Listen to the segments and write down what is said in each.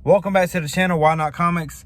Welcome back to the channel, Why Not Comics.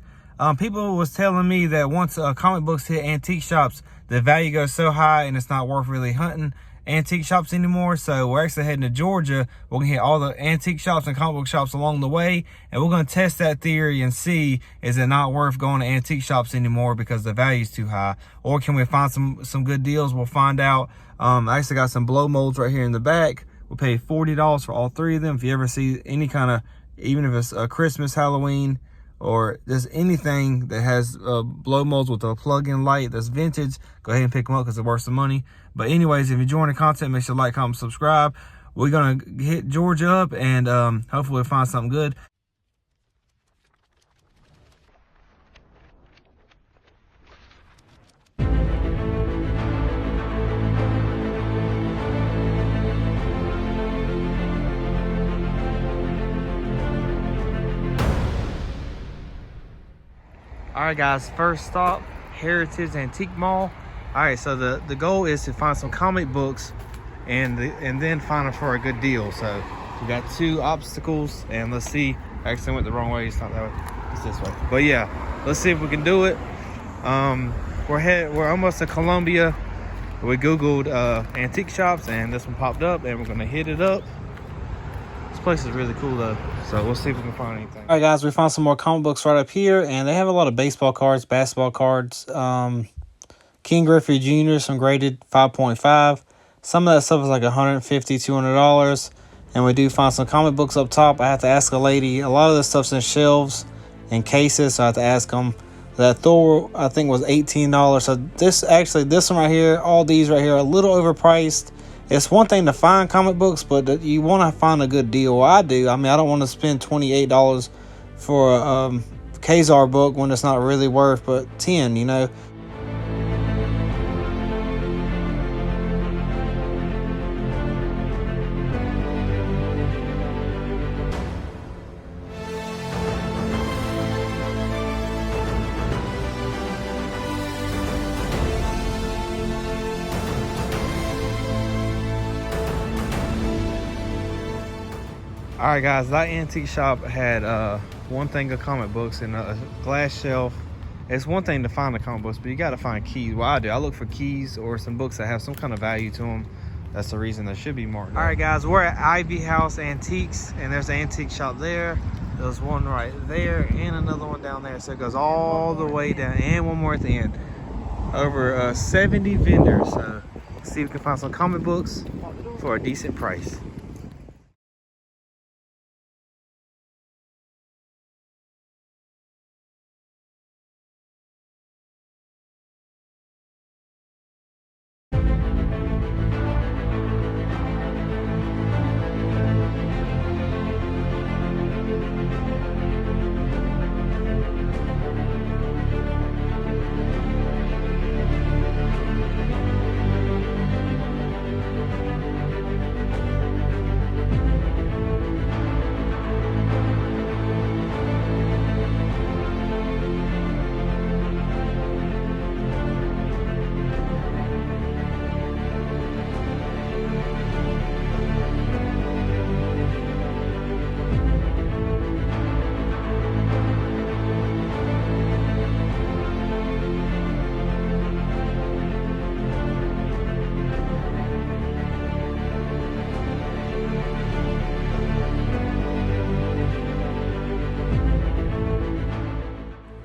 People was telling me that once comic books hit antique shops, the value goes so high and it's not worth really hunting antique shops anymore. So we're actually heading to Georgia. We're gonna hit all the antique shops and comic book shops along the way, and we're gonna test that theory and see, is it not worth going to antique shops anymore because the value's too high, or can we find some good deals? We'll find out. I actually got some blow molds right here in the back. We'll pay $40 for all three of them. If you ever see any kind of, even if it's a Christmas, Halloween, or just anything that has blow molds with a plug-in light that's vintage, go ahead and pick them up because they're worth some money. But anyways, if you're enjoying the content, make sure to like, comment, subscribe. We're gonna hit Georgia up and hopefully we'll find something good. All right, guys, first stop, Heritage Antique Mall. All right, so the goal is to find some comic books and then find them for a good deal. So we got two obstacles, and let's see. Actually, I went the wrong way. It's not that way. It's this way. But yeah, let's see if we can do it. We're almost to Columbia. We Googled antique shops, and this one popped up, and we're gonna hit it up. This place is really cool though, so we'll see if we can find anything. All right, guys, we found some more comic books right up here, and they have a lot of baseball cards, basketball cards, King Griffey Jr., some graded 5.5. Some of that stuff is like $150, $200, and we do find some comic books up top. I have to ask a lady. A lot of this stuff's in shelves and cases, so I have to ask them. That Thor, I think, was $18. So this one right here, all these right here are a little overpriced. It's one thing to find comic books, but you want to find a good deal. Well, I do. I mean, I don't want to spend $28 for a Kazar book when it's not really worth but $10, you know. All right, guys, that antique shop had one thing of comic books and a glass shelf. It's one thing to find the comic books, but you got to find keys. Well, I do. I look for keys or some books that have some kind of value to them. That's the reason they should be marked. All right, guys, we're at Ivy House Antiques, and there's an antique shop there. There's one right there and another one down there. So it goes all the way down, and one more at the end. Over 70 vendors. So let's see if we can find some comic books for a decent price.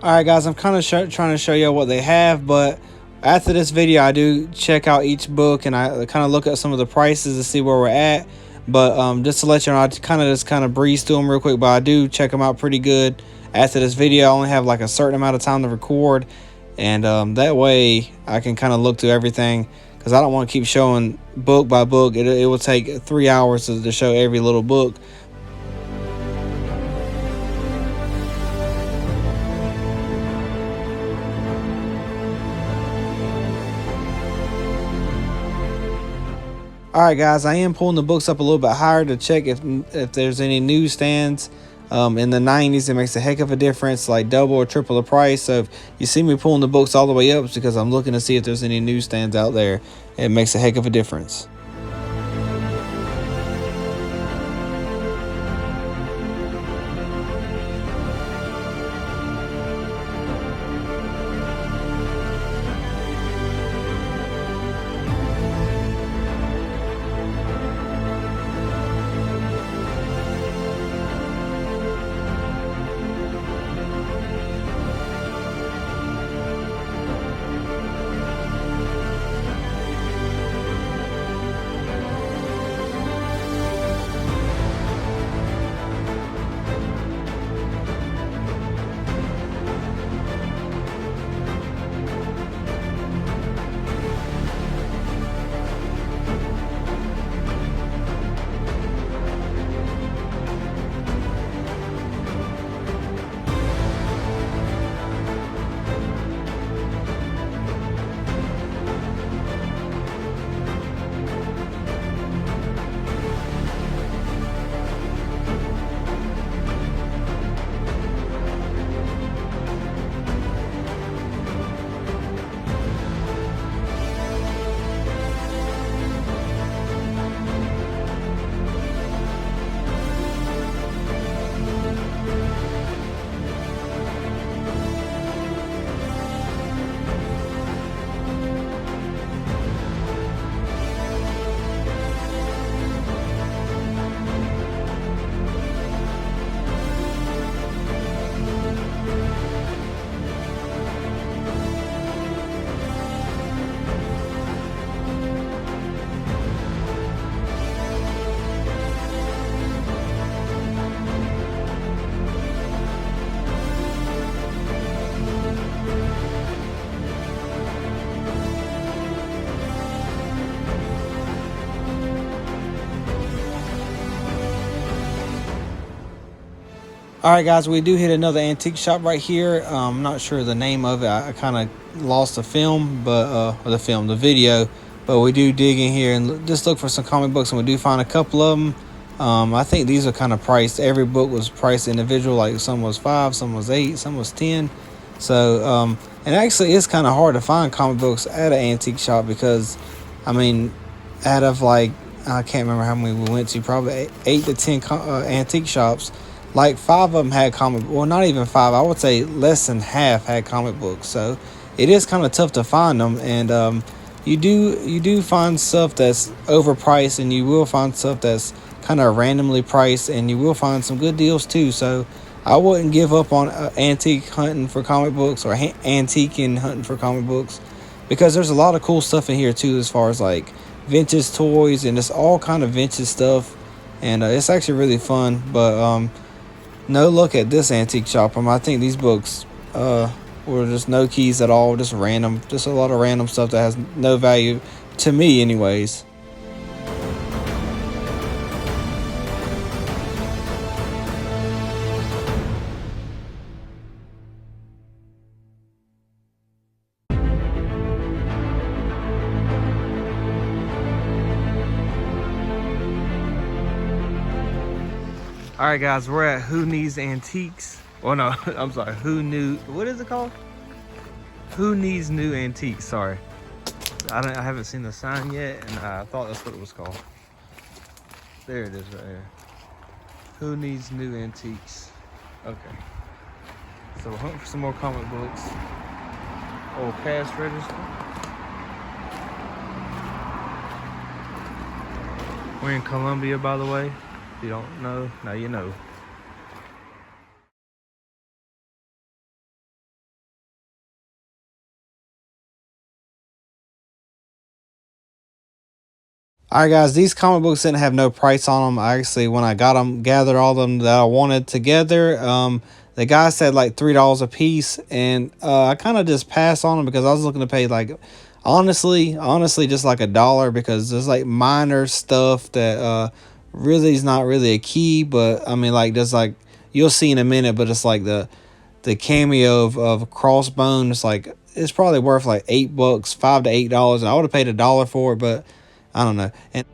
Alright, guys, I'm kind of trying to show you what they have, but after this video I do check out each book and I kind of look at some of the prices to see where we're at. But just to let you know, I kind of breeze through them real quick, but I do check them out pretty good. After this video, I only have like a certain amount of time to record, and that way I can kind of look through everything, because I don't want to keep showing book by book. It will take 3 hours to show every little book. All right, guys, I am pulling the books up a little bit higher to check if there's any newsstands in the 90s. It makes a heck of a difference, like double or triple the price. So if you see me pulling the books all the way up, it's because I'm looking to see if there's any newsstands out there. It makes a heck of a difference. All right, guys, we do hit another antique shop right here. I'm not sure the name of it. I kind of lost the film, but the video. But we do dig in here and just look for some comic books, and we do find a couple of them. I think these are kind of priced. Every book was priced individual. Like some was $5, some was $8, some was $10. So, and actually, it's kind of hard to find comic books at an antique shop because, I mean, out of like I can't remember how many we went to, probably 8 to 10 antique shops. Like 5 of them had comic, well, not even 5. I would say less than half had comic books. So it is kind of tough to find them, and you do find stuff that's overpriced, and you will find stuff that's kind of randomly priced, and you will find some good deals too. So I wouldn't give up on antique hunting for comic books, or antiquing hunting for comic books, because there's a lot of cool stuff in here too, as far as like vintage toys and just all kind of vintage stuff, and it's actually really fun. But no look at this antique shop. I think these books were just no keys at all, just random, just a lot of random stuff that has no value to me anyways. All right, guys, we're at Who Needs Antiques. Oh no, I'm sorry. What is it called? Who Needs New Antiques? Sorry, I haven't seen the sign yet, and I thought that's what it was called. There it is, right there. Who Needs New Antiques? Okay. So we're hunting for some more comic books. Oh, cash register. We're in Columbia, by the way. If you don't know, now you know. All right, guys, these comic books didn't have no price on them. I actually, when I got them, gathered all of them that I wanted together. The guy said like $3 a piece, and I kind of just passed on them because I was looking to pay like, honestly, just like $1, because there's like minor stuff that really is not really a key. But I mean, like there's like, you'll see in a minute, but it's like the cameo of Crossbone. It's like, it's probably worth like $8, $5 to $8, and I would have paid $1 for it, but I don't know. And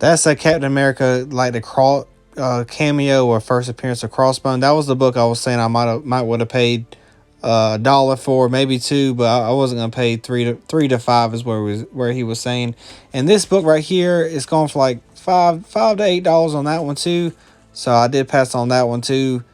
That's a Captain America, like the cameo or first appearance of Crossbone. That was the book I was saying I might would have paid $1 for, maybe $2, but I wasn't gonna pay three to five is where he was saying. And this book right here is going for like five to $8 on that one too. So I did pass on that one too.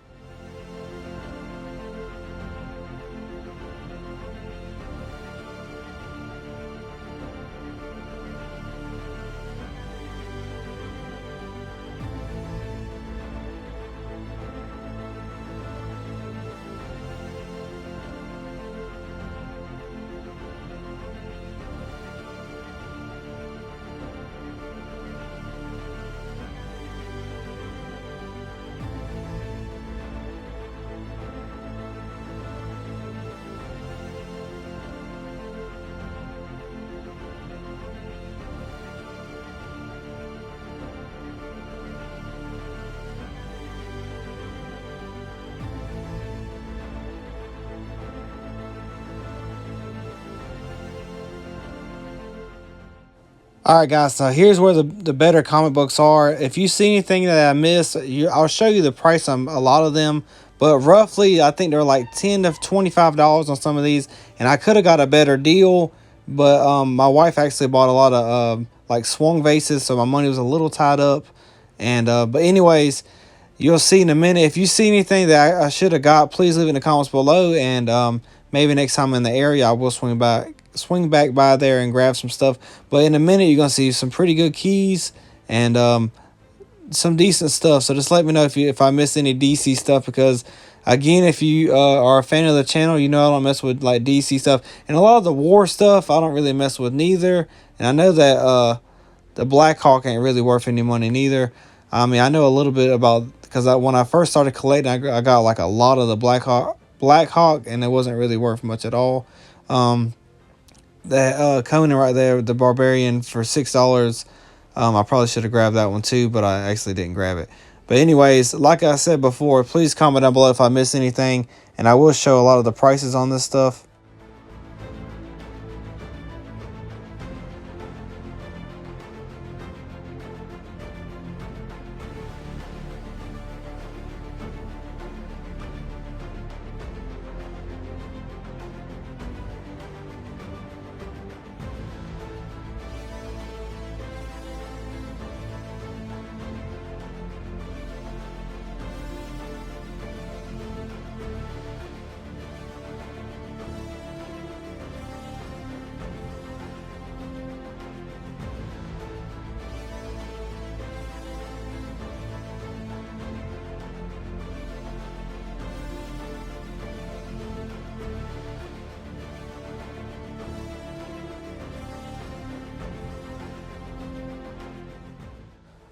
All right, guys. So here's where the better comic books are. If you see anything that I missed, I'll show you the price on a lot of them. But roughly, I think they're like $10 to $25 on some of these, and I could have got a better deal. But my wife actually bought a lot of like swung vases, so my money was a little tied up. And but anyways, you'll see in a minute. If you see anything that I should have got, please leave it in the comments below. And maybe next time I'm in the area, I will swing back by there and grab some stuff. But in a minute, you're gonna see some pretty good keys and some decent stuff. So just let me know if I missed any DC stuff, because again, if you are a fan of the channel, you know I don't mess with like DC stuff, and a lot of the war stuff I don't really mess with neither. And I know that the Black Hawk ain't really worth any money neither. I mean, I know a little bit about, because when I first started collecting, I got like a lot of the Black Hawk, and it wasn't really worth much at all. That Conan right there, the Barbarian, for $6. I probably should have grabbed that one too, but I actually didn't grab it. But anyways, like I said before, please comment down below if I missed anything, and I will show a lot of the prices on this stuff.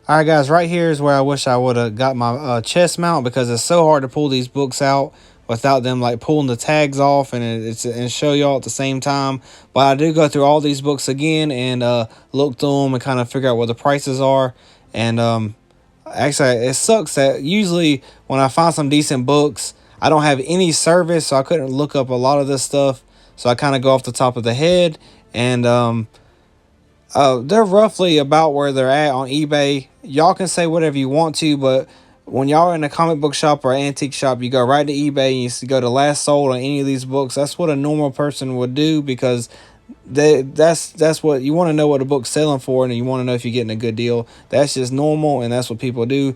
All right, guys, right here is where I wish I would have got my chest mount, because it's so hard to pull these books out without them like pulling the tags off and show y'all at the same time. But I do go through all these books again and look through them and kind of figure out what the prices are. And actually, it sucks that usually when I find some decent books, I don't have any service, so I couldn't look up a lot of this stuff. So I kind of go off the top of the head, and they're roughly about where they're at on eBay. Y'all can say whatever you want to, but when y'all are in a comic book shop or antique shop, you go right to eBay and you go to last sold on any of these books. That's what a normal person would do, because that's what you want to know, what a book's selling for, and you want to know if you're getting a good deal. That's just normal, and that's what people do.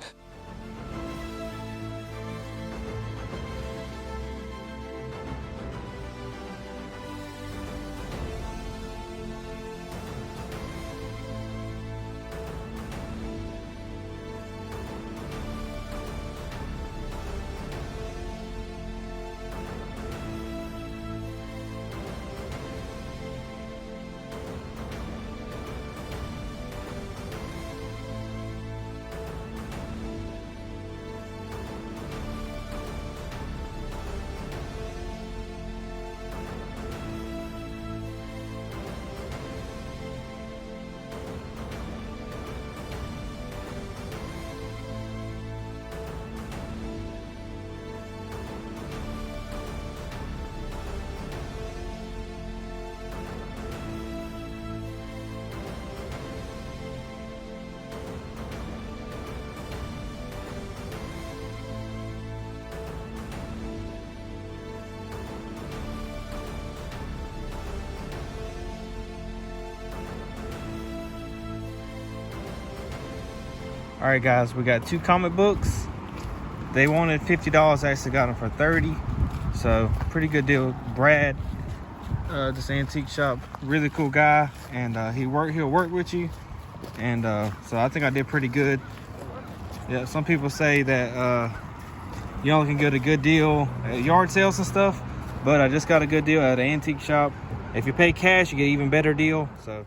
All right, guys, we got 2 comic books. They wanted $50. I actually got them for $30. So pretty good deal. Brad, this antique shop, really cool guy, and he'll work with you. And so I think I did pretty good. Yeah, some people say that you only can get a good deal at yard sales and stuff, but I just got a good deal at an antique shop. If you pay cash, you get an even better deal. So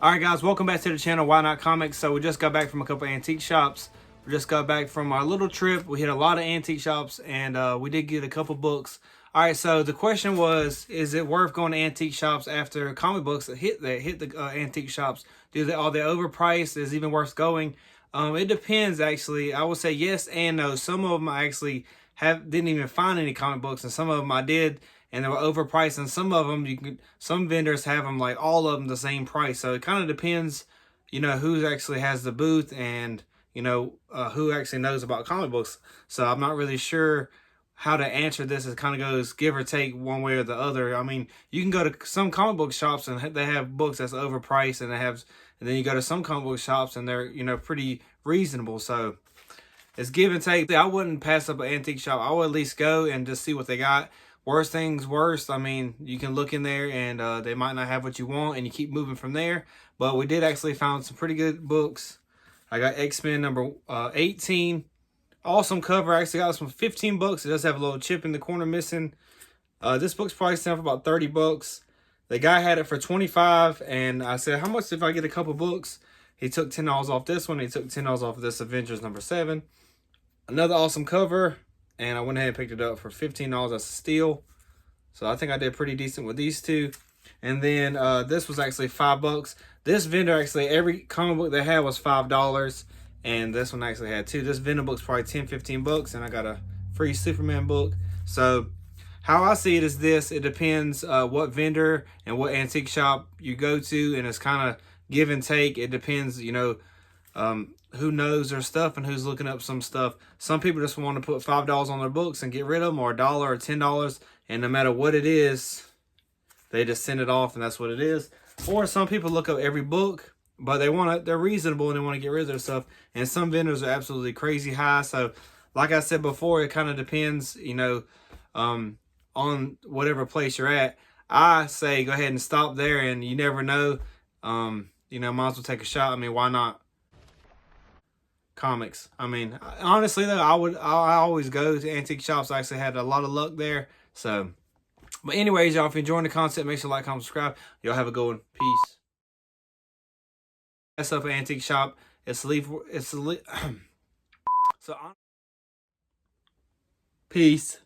all right, guys, welcome back to the channel, Why Not Comics. So we just got back from a couple antique shops. We just got back from our little trip. We hit a lot of antique shops, and we did get a couple books. All right, so the question was, is it worth going to antique shops after comic books that hit the antique shops? Are they overpriced? Is it even worth going? It depends, actually. I would say yes and no. Some of them I actually didn't even find any comic books, and some of them I did, and they were overpriced. And some of them some vendors have them, like all of them, the same price. So it kind of depends, who actually has the booth, and who actually knows about comic books. So I'm not really sure how to answer this. It kind of goes give or take one way or the other. I mean, you can go to some comic book shops and they have books that's overpriced, and then you go to some comic book shops and they're pretty reasonable. So it's give and take. I wouldn't pass up an antique shop. I would at least go and just see what they got. Worst things worst, I mean, you can look in there and they might not have what you want, and you keep moving from there. But we did actually find some pretty good books. I got X-Men number 18. Awesome cover. I actually got this one for 15 bucks. It does have a little chip in the corner missing. This book's probably selling for about 30 bucks. The guy had it for 25, and I said, how much if I get a couple books? He took $10 off this one. He took $10 off of this Avengers number 7. Another awesome cover, and I went ahead and picked it up for $15. That's a steal. So I think I did pretty decent with these two. And then this was actually $5. This vendor, actually, every comic book they had was $5. And this one actually had 2. This vendor book's probably 10, 15 bucks. And I got a free Superman book. So how I see it is this. It depends what vendor and what antique shop you go to. And it's kind of give and take. It depends, who knows their stuff and who's looking up some stuff. Some people just want to put $5 on their books and get rid of them, or $1 or $10. And no matter what it is, they just send it off, and that's what it is. Or some people look up every book, but they're reasonable and they want to get rid of their stuff. And some vendors are absolutely crazy high. So like I said before, it kind of depends, on whatever place you're at. I say go ahead and stop there, and you never know. Might as well take a shot. I mean, why not? Comics. I mean, honestly though, I always go to antique shops. I actually had a lot of luck there. So, but anyways, y'all, if you're enjoying the content, make sure to like, comment, subscribe. Y'all have a good one. Peace. That's up an antique shop. So peace.